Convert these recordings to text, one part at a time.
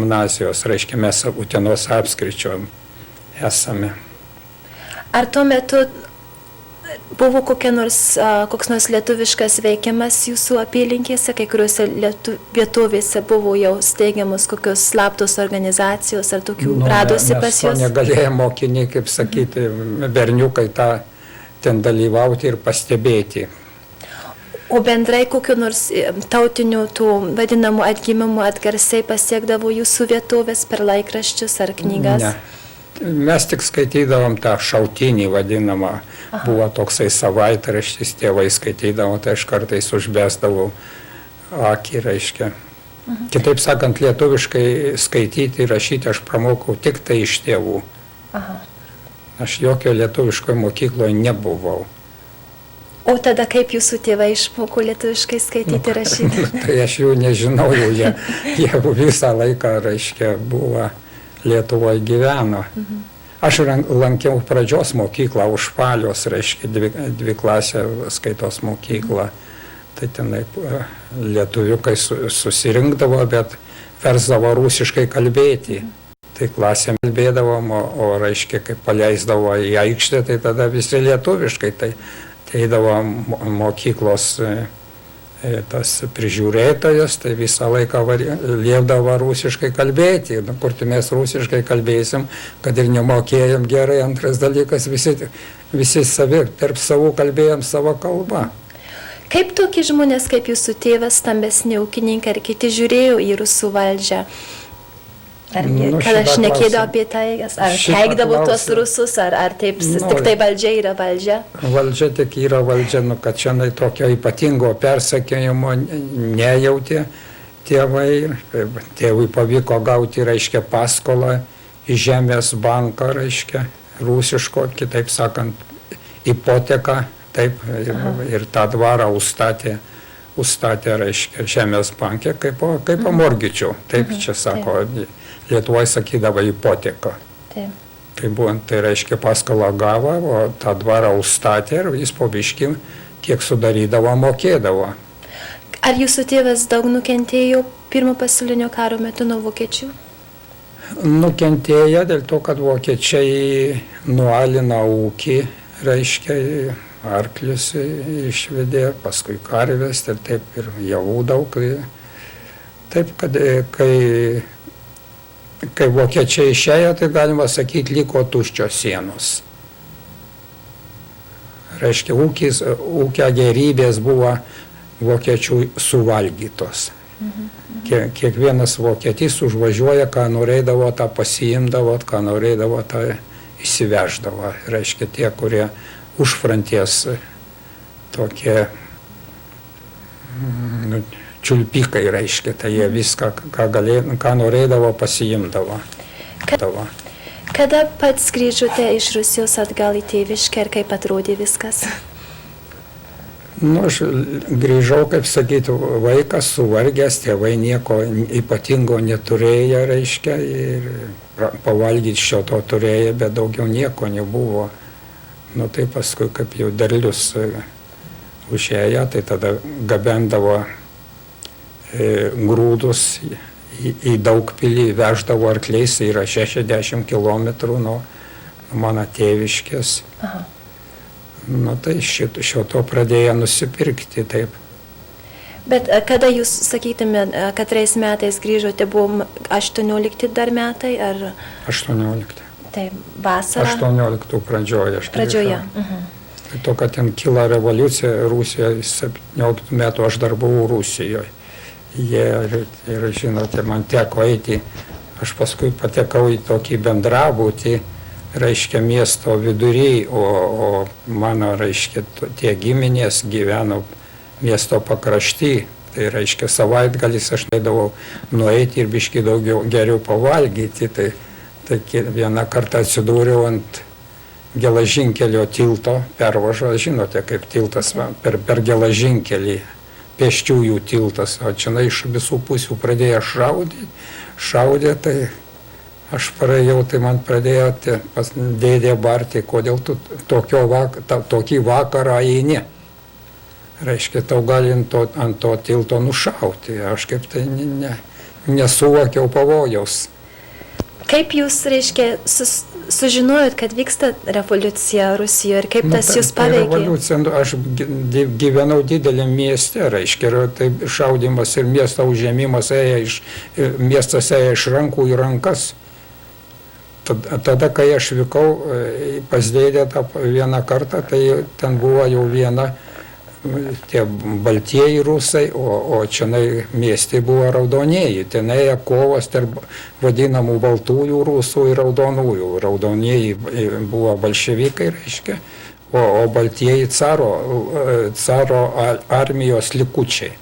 gimnazijos, reiškia, mes Utenos apskričio esame. Ar tuo metu buvo koks nors lietuviškas veikiamas jūsų apylinkėse, kai kuriuose vietovėse buvo jau steigiamos kokios slaptos organizacijos, ar tokių radosi pas jūs? Mes to negalėjome mokiniai, kaip sakyti, berniukai ten dalyvauti ir pastebėti. O bendrai kokiu nors tautiniu tų vadinamų atgimimų atgarsiai pasiekdavo jūsų vietovės per laikraščius ar knygas? Ne. Mes tik skaitydavom tą šautinį vadinamą. Buvo toksai savaitraštis, tėvai skaitydavo, tai aš kartais užbesdavau akį, reiškia. Kitaip sakant, lietuviškai skaityti ir rašyti aš pramokau tik tai iš tėvų. Aš jokio lietuviškoje mokykloje nebuvau. O tada kaip jūsų tėvai išmoko lietuviškai skaityti ir rašyti? Tai aš jų nežinau, jie visą laiką, reiškia, buvo Lietuvoje gyveno. Aš lankiau pradžios mokyklą Užpalios, reiškia, dvi klasė skaitos mokyklą. Tai tenai lietuviukai susirinkdavo, bet versdavo rusiškai kalbėti. Tai klasė kalbėdavom, o reiškia, kai paleisdavo į aikštę, tai tada visi lietuviškai. Tai eidavo mokyklos tas prižiūrėtojas, tai visą laiką liepdavo rusiškai kalbėti. Kur mes rusiškai kalbėsim, kad ir nemokėjom gerai. Antras dalykas, visi tarp savų kalbėjom savo kalbą. Kaip tokie žmonės, kaip jūsų tėvas, stambesni ūkininkai ar kiti žiūrėjo į rusų valdžią? Kada šnekėdavo apie tai, ar keikdavo tuos rusus, ar taip, tik tai valdžia yra valdžia? Valdžia tik yra valdžia, kad šiandien tokio ypatingo persekiojimo nejautė tėvai. Tėvui pavyko gauti, reiškia, paskolą į Žemės banką, reiškia, rusiško, kitaip sakant, hipoteką, taip, ir tą dvarą užstatė, reiškia, Žemės bankė, kaip morgičių, taip čia sako. Lietuvoje sakydavo hipoteka. Tai reiškia, paskolą gavo, o tą dvarą užstatė ir jis po biškį, kiek sudarydavo, mokėdavo. Ar jūsų tėvas daug nukentėjo pirmo pasaulinio karo metu nuo vokiečių? Nukentėjo dėl to, kad vokiečiai nualino ūkį, reiškia, arklius išvedė, paskui karves ir taip, ir javų daug. Taip, kad kai vokiečiai išėjo, tai galima sakyti, liko tuščios sienos. Reiškia, ūkio gerybės buvo vokiečių suvalgytos. Kiekvienas vokietys užvažiuoja, ką norėdavo, tą pasiimdavo, ką norėdavo, tą įsiveždavo. Reiškia, tie, kurie už fronties tokie čiulpikai, reiškia, tai jie viską, ką norėdavo, pasiimdavo. Kada pats grįžote iš Rusijos atgal į tėviškę ir kaip atrodė viskas? Aš grįžau, kaip sakyti, vaikas suvargęs, tėvai nieko ypatingo neturėjo, reiškia, ir pavalgyti šio to turėjo, bet daugiau nieko nebuvo. Tai paskui, kaip jau derlius užėjo, tai tada gabendavo grūdus į Daugpilį, veždavo arkliais, yra 60 kilometrų nuo mano tėviškės. Tai šito pradėjo nusipirkti, taip. Bet kada jūs, sakytume, katrais metais grįžote, buvo 18 dar metai, ar? 18. Tai vasara? 18 pradžioje aš grįžau. Pradžioje. Tai to, kad ten kilo revoliucija Rusijoje, 17 metų aš dar buvau Rusijoje. Ir žinote, man teko eiti, aš paskui patekau į tokį bendrabutį, reiškia, miesto vidury, o mano, reiškia, tie giminės gyveno miesto pakrašty. Tai reiškia, savaitgalis aš norėdavau nueiti ir biškį daugiau geriau pavalgyti. Tai vieną kartą atsidūriau ant geležinkelio tilto pervažos, žinote, kaip tiltas per geležinkelį. Pėsčiųjų tiltas, o čia iš visų pusių pradėjo šaudė, tai aš praėjau, tai man pradėjo pas dėdė barti, kodėl tu tokį vakarą eini. Reiškia, tau gali ant to tilto nušauti. Aš kaip tai nesuvokiau pavojaus. Kaip jūs, reiškia, sužinojot, kad vyksta revoliucija Rusijoje ir kaip tas jūs paveikė? Revoliucija, aš gyvenau dideliam mieste, reiškia, ir tai šaudimas ir miesto užėmimas miestas ėjo iš rankų į rankas. Tada, kai aš vykau pas dėdę vieną kartą, tai ten buvo jau viena tie baltieji rusai, o čianai mieste buvo raudonieji. Ten ėjo kovos tarp vadinamų baltųjų rusų ir raudonųjų. Raudonieji buvo bolševikai, reiškia, o baltieji caro armijos likučiai.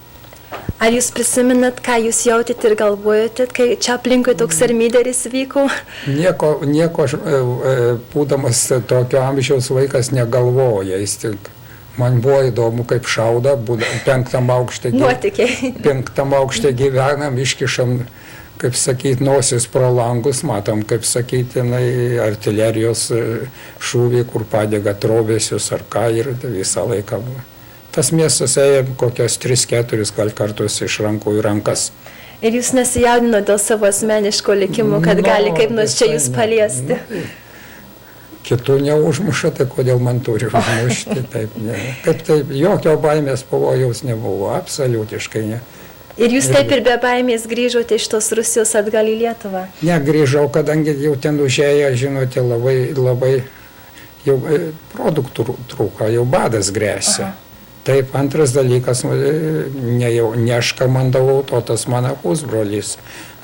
Ar jūs prisiminat, ką jūs jautėte ir galvojate, kai čia aplinkui toks armyderis vyko? Nieko aš, būdamas tokio amžiaus vaikas, negalvoja. Man buvo įdomu, kaip šauda, 5. aukšte. Nuotykiai. 5. aukšte gyvenam, iškišam, kaip sakyti, nosis pro langus, matom, kaip sakyti, artilerijos šūvį, kur padega trobesius ar ką, ir visą laiką buvo. Tas miestas ėjo kokias 3-4 kartus iš rankų į rankas. Ir jūs nesijaudino dėl savo asmeniško likimo, kad gali kaip nors čia jūs paliesti? Kitų neužmuša, tai kodėl man turi užmušti? Taip, ne. Kaip taip, jokio baimės pavojaus nebuvo, absoliutiškai ne. Ir jūs taip ir be baimės grįžote iš tos Rusijos atgal į Lietuvą? Ne, grįžau, kadangi jau ten užėję, žinote, labai jau produktų trūko, jau badas grėsia. Taip, antras dalykas, ne aš komandavau, tas mano pusbrolis,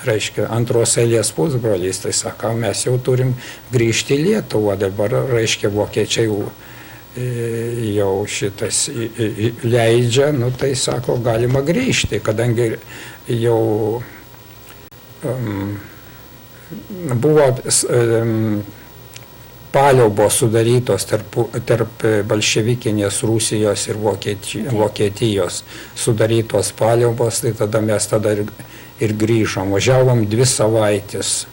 reiškia, antros eilės pusbrolis, tai sako, mes jau turim grįžti į Lietuvą, dabar, reiškia, vokiečiai jau šitas leidžia, tai sako, galima grįžti, kadangi jau buvo paliaubos sudarytos tarp bolševikinės Rusijos ir Vokietijos sudarytos paliaubos, tai tada mes ir grįžom. Važiavom 2 savaitės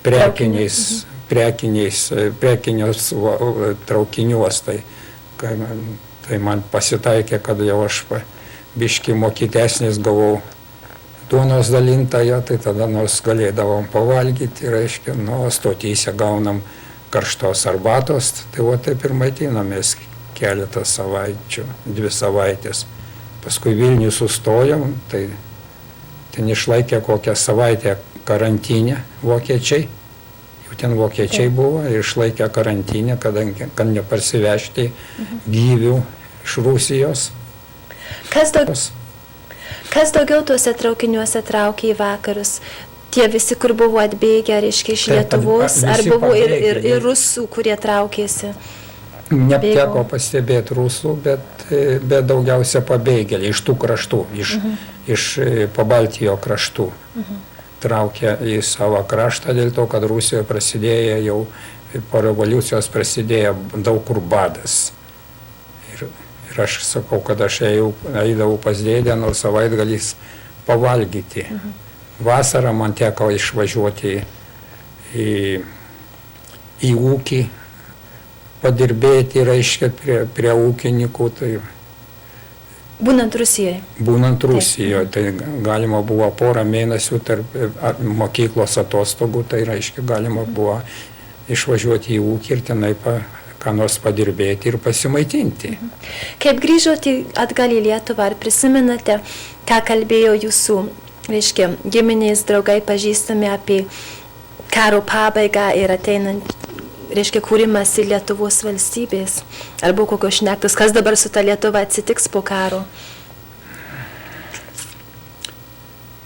prekinius traukiniuos. Tai man pasitaikė, kad jau aš biškį mokytesnis gavau duonos dalintoją, tai tada nors galėdavom pavalgyti, reiškia, stotyse gaunam karštos arbatos, tai taip ir maitinamės keletą savaičių, 2 savaitės. Paskui Vilnių sustojom, tai ten išlaikė kokią savaitę karantinę vokiečiai, jau ten vokiečiai buvo, ir išlaikė karantinę, kad neparsivežti gyvių iš Rusijos. Kas daugiau tuose traukiniuose traukė į vakarus? Tie visi, kur buvo atbėgę, reiškia, iš Lietuvos, ar buvo ir rusų, kurie traukėsi? Neteko pastebėti rusų, bet daugiausia pabėgėliai iš tų kraštų, iš Pabaltijo kraštų. Traukė į savo kraštą dėl to, kad Rusijoje prasidėjo jau, po revoliucijos prasidėjo daug kur badas. Ir aš sakau, kad aš eidavau pas dėdę, nors savaitgaliais pavalgyti. Vasarą man teko išvažiuoti į ūkį, padirbėti, reiškia, prie ūkininkų. Tai būnant Rusijoje? Būnant Rusijoje, tai galima buvo porą mėnesių tarp mokyklos atostogų, tai reiškia, galima buvo išvažiuoti į ūkį ir tenai ką nors padirbėti ir pasimaitinti. Kaip grįžote atgal į Lietuvą, ar prisimenate, ką kalbėjo jūsų, reiškia, giminės, draugai, pažįstami apie karo pabaigą ir ateinant, reiškia, kūrimas į Lietuvos valstybės? Ar buvo kokios šnektos, kas dabar su ta Lietuva atsitiks po karo?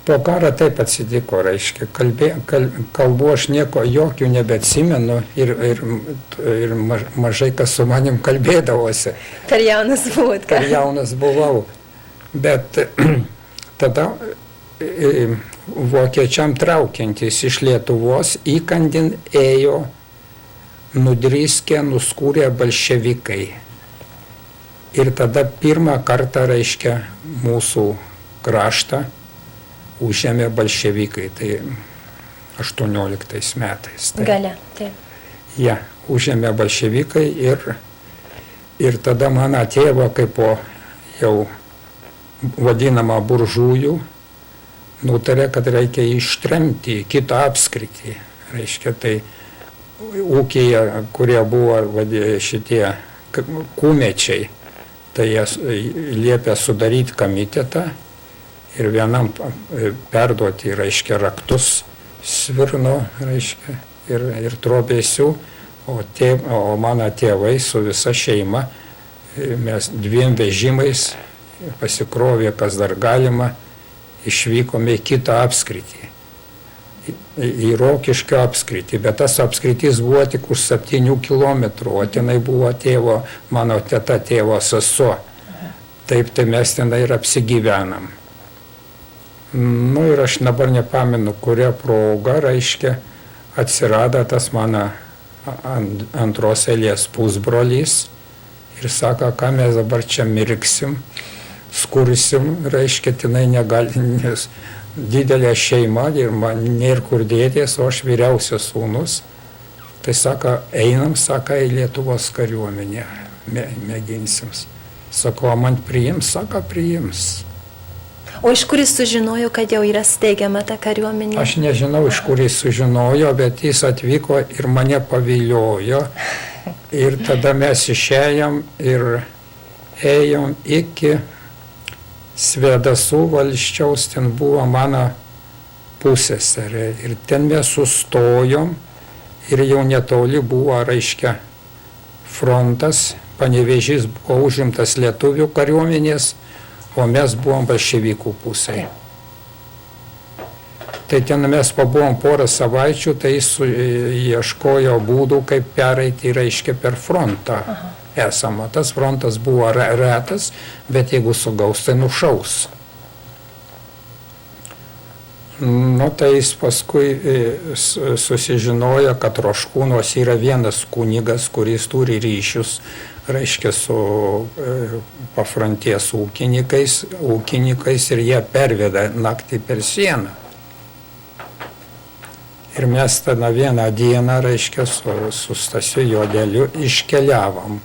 Po karo taip atsitiko, reiškia, kalbų aš jokių nebeatsimenu ir mažai kas su manim kalbėdavosi. Per jaunas buvot, ką? Per jaunas buvau, bet tada vokiečiam traukiantis iš Lietuvos įkandin ėjo nudriskė, nuskūrė bolševikai. Ir tada pirmą kartą, reiškia, mūsų kraštą užėmė bolševikai, tai 18 metais. Tai, gale, taip. Ja, užėmė bolševikai ir tada mano tėvą, kaip po jau vadinamą buržujų, nutarė, kad reikia ištremti į kitą apskritį. Reiškia, tai ūkiai, kurie buvo šitie kūmečiai, tai jie liepė sudaryti komitetą ir vienam perduoti, reiškia, raktus Svirno, reiškia, ir trobesių, o mano tėvai su visa šeima, mes 2 vežimais pasikrovė, kas dar galima, išvykome į kitą apskritį, į Rokiškio apskritį, bet tas apskritis buvo tik už 7 kilometrų, o tenai buvo mano teta tėvo sesuo. Taip, tai mes tenai ir apsigyvenam. Nu ir aš dabar nepamenu, kuria proga, reiškia, atsirado tas mano antros eilės pusbrolys ir sako, ką mes dabar čia mirksim, skursim, reiškia, tenai negali, nes didelė šeima ir man nėra kur dėtis, o aš vyriausias sūnus. Tai sako, einam, sako, į Lietuvos kariuomenę, mėginsim. Sako, man priims, sako, priims. O iš kur jis sužinojo, kad jau yra steigiama ta kariuomenė? Aš nežinau, iš kur jis sužinojo, bet jis atvyko ir mane paviliojo. Ir tada mes išėjom ir ėjom iki Svedasų valsčiaus, ten buvo mano pusseserė. Ir ten mes sustojom ir jau netoli buvo, reiškia, frontas, Panevėžys buvo užimtas lietuvių kariuomenės, o mes buvom bolševikų pusėje. Tai ten mes pabuvom porą savaičių, tai jis ieškojo būdų, kaip pereiti, reiškia, per frontą esamą. Tas frontas buvo retas, bet jeigu sugaus, tai nušaus. Nu, tai jis paskui susižinojo, kad Roškūnuos yra vienas kunigas, kuris turi ryšius, reiškia, su pafronties ūkininkais ir jie perveda naktį per sieną. Ir mes tada vieną dieną, reiškia, su Stasiu Juodeliu iškeliavom.